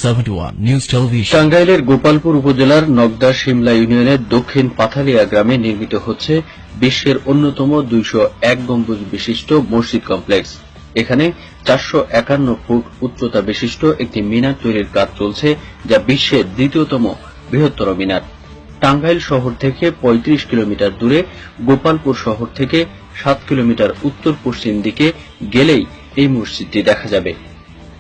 71 news television. টাঙ্গাইলের গোপালপুর উপজেলার নগদা শিমলা ইউনিয়নের দক্ষিণ পাথালিয়া গ্রামে নির্মিত হচ্ছে বিশ্বের অন্যতম 201 গম্বুজ বিশিষ্ট মসজিদ কমপ্লেক্স। এখানে 451 ফুট উচ্চতা বিশিষ্ট একটি মিনার তৈরির কাজ চলছে, যা বিশ্বের দ্বিতীয়তম বৃহত্তর মিনার। টাঙ্গাইল শহর থেকে 35 কিলোমিটার দূরে, গোপালপুর শহর থেকে 7 কিলোমিটার উত্তর পশ্চিম দিকে গেলেই এই মসজিদটি দেখা যাবে।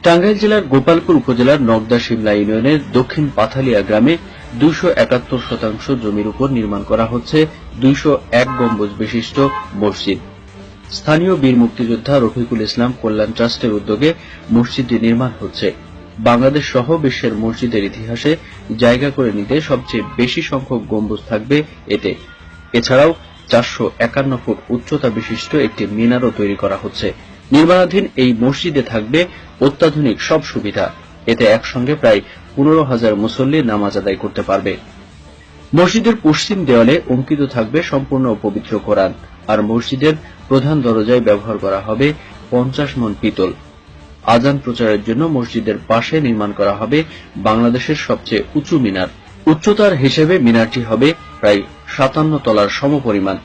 টাঙ্গাইল জেলার গোপালপুর উপজেলার নগদা শিমলা ইউনিয়নের দক্ষিণ পাথালিয়া গ্রামে 271% জমির উপর নির্মাণ করা হচ্ছে 201 গম্বুজ বিশিষ্ট মসজিদ। স্থানীয় বীর মুক্তিযোদ্ধা রফিকুল ইসলাম কল্যাণ ট্রাস্টের উদ্যোগে মসজিদটি নির্মাণ হচ্ছে। বাংলাদেশ সহ বিশ্বের মসজিদের ইতিহাসে জায়গা করে নিতে সবচেয়ে বেশি সংখ্যক গম্বুজ থাকবে এতে। এছাড়াও 451 ফুট উচ্চতা বিশিষ্ট একটি মিনারও তৈরি করা হচ্ছে। নির্মাণাধীন এই মসজিদে থাকবে অত্যাধুনিক সব সুবিধা। এতে একসঙ্গে প্রায় 15,000 মুসল্লি নামাজ আদায় করতে পারবে। মসজিদের পশ্চিম দেওয়ালে অঙ্কিত থাকবে সম্পূর্ণ পবিত্র কোরআন, আর মসজিদের প্রধান দরজায় ব্যবহার করা হবে 50 মণ পিতল। আজান প্রচারের জন্য মসজিদের পাশে নির্মাণ করা হবে বাংলাদেশের সবচেয়ে উঁচু মিনার। উচ্চতার হিসেবে মিনারটি হবে প্রায় 57 তলার সমপরিমাণ।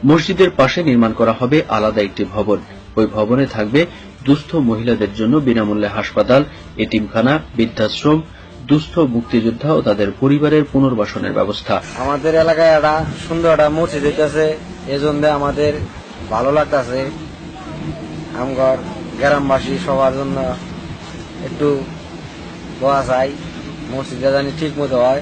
মসজিদের পাশে নির্মাণ করা হবে আলাদা একটি ভবন। ওই ভবনে থাকবে দুস্থ মহিলাদের জন্য বিনামূল্যে হাসপাতাল, এতিমখানা, বৃদ্ধাশ্রম, দুস্থ মুক্তিযোদ্ধা ও তাদের পরিবারের পুনর্বাসনের ব্যবস্থা। আমাদের এলাকায় একটা সুন্দর একটা মসজিদ হইতেছে, এজন্য আমাদের ভালো লাগতেছে। আমগর গ্রামবাসী সবার জন্য একটু দোয়া চাই, মসজিদটা জানি ঠিক মতো হয়,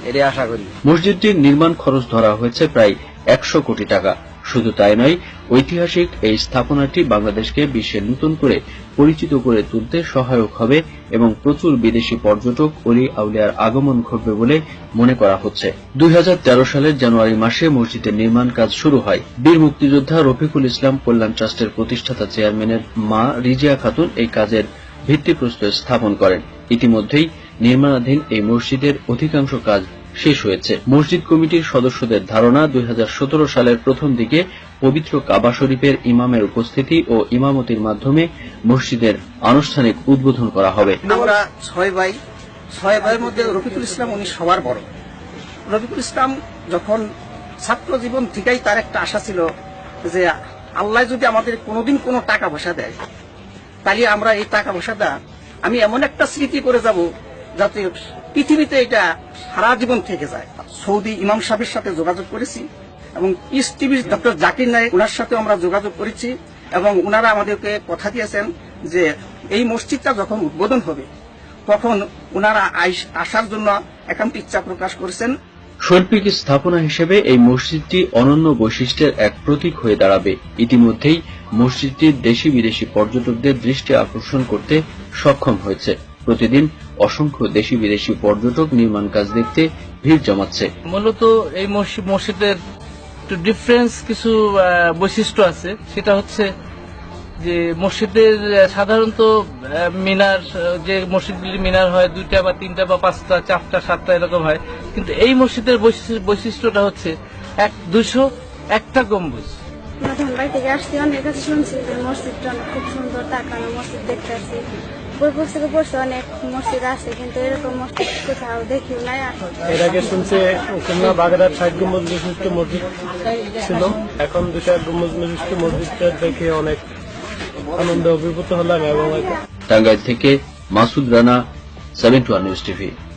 এটাই আশা করি। মসজিদটির নির্মাণ খরচ ধরা হয়েছে প্রায় 100 কোটি টাকা। শুধু তাই নয়, ঐতিহাসিক এই স্থাপনাটি বাংলাদেশকে বিশ্বে নতুন করে পরিচিত করে তুলতে সহায়ক হবে এবং প্রচুর বিদেশি পর্যটক অলি আউলিয়ার আগমন ঘটবে বলে মনে করা হচ্ছে। 2013 সালের জানুয়ারি মাসে মসজিদের নির্মাণ কাজ শুরু হয়। বীর মুক্তিযোদ্ধা রফিকুল ইসলাম কল্যাণ ট্রাস্টের প্রতিষ্ঠাতা চেয়ারম্যানের মা রিজিয়া খাতুন এই কাজের ভিত্তিপ্রস্তর স্থাপন করেন। ইতিমধ্যেই নির্মাণাধীন এই মসজিদের অধিকাংশ কাজ শেষ হয়েছে। মসজিদ কমিটির সদস্যদের ধারণা, 2017 সালের প্রথম দিকে পবিত্র কাবা শরীফের ইমামের উপস্থিতি ও ইমামতির মাধ্যমে মসজিদের আনুষ্ঠানিক উদ্বোধন করা হবে। আমরা 6 ভাইয়ের মধ্যে রফিকুল ইসলাম উনি সবার বড়। রফিকুল ইসলাম যখন ছাত্র জীবন থেকেই তার একটা আশা ছিল যে আল্লাহ যদি আমাদের কোনোদিন কোনো টাকা পয়সা দেয়, তাহলে আমরা এই টাকা পয়সাটা আমি এমন একটা স্মৃতি করে যাব যাতে পৃথিবীতে এটা সারা জীবন থেকে যায়। সৌদি ইমাম সাহেবের সাথে যোগাযোগ করেছি এবং পিস টিভির ডক্টর জাকির নায়েক ওনার সাথে আমরা যোগাযোগ করেছি এবং ওনারা আমাদেরকে কথা দিয়েছেন যে এই মসজিদটা যখন উদ্বোধন হবে তখন ওনারা আসার জন্য একান্ত ইচ্ছা প্রকাশ করেছেন। শৈল্পিক স্থাপনা হিসেবে এই মসজিদটি অনন্য বৈশিষ্ট্যের এক প্রতীক হয়ে দাঁড়াবে। ইতিমধ্যেই মসজিদটি দেশি বিদেশি পর্যটকদের দৃষ্টি আকর্ষণ করতে সক্ষম হয়েছে। প্রতিদিন অসংখ্য দেশি বিদেশি পর্যটক নির্মাণ কাজ দেখতে ভিড় জমাচ্ছে। মূলত এই মসজিদের একটু ডিফারেন্স কিছু বৈশিষ্ট্য আছে। সেটা হচ্ছে যে মসজিদের সাধারণত মিনার, যে মসজিদগুলি মিনার হয় 2টা বা 3টা বা 5টা 4টা 7টা এরকম হয়, কিন্তু এই মসজিদের বৈশিষ্ট্যটা হচ্ছে 201টা গম্বুজ। ধনবাড়ি থেকে আসছি, অনেক কাছে শুনছি যে মসজিদটা খুব সুন্দর, তাকানো মসজিদ দেখতে আসছি। বই পুস্তকে পড়ছে অনেক মসজিদ আছে, কিন্তু এরকম মসজিদ কোথাও দেখিও নাই। এর আগে শুনছে খুলনা বাগেরহাট 60 গম্বুজ বিশিষ্ট মসজিদ ছিল, এখন 201 গম্বুজ বিশিষ্ট মসজিদটা দেখে অনেক আনন্দ অভিভূত হলাম। এবং টাঙ্গাইল থেকে মাসুদ রানা, 71 নিউজ টিভি।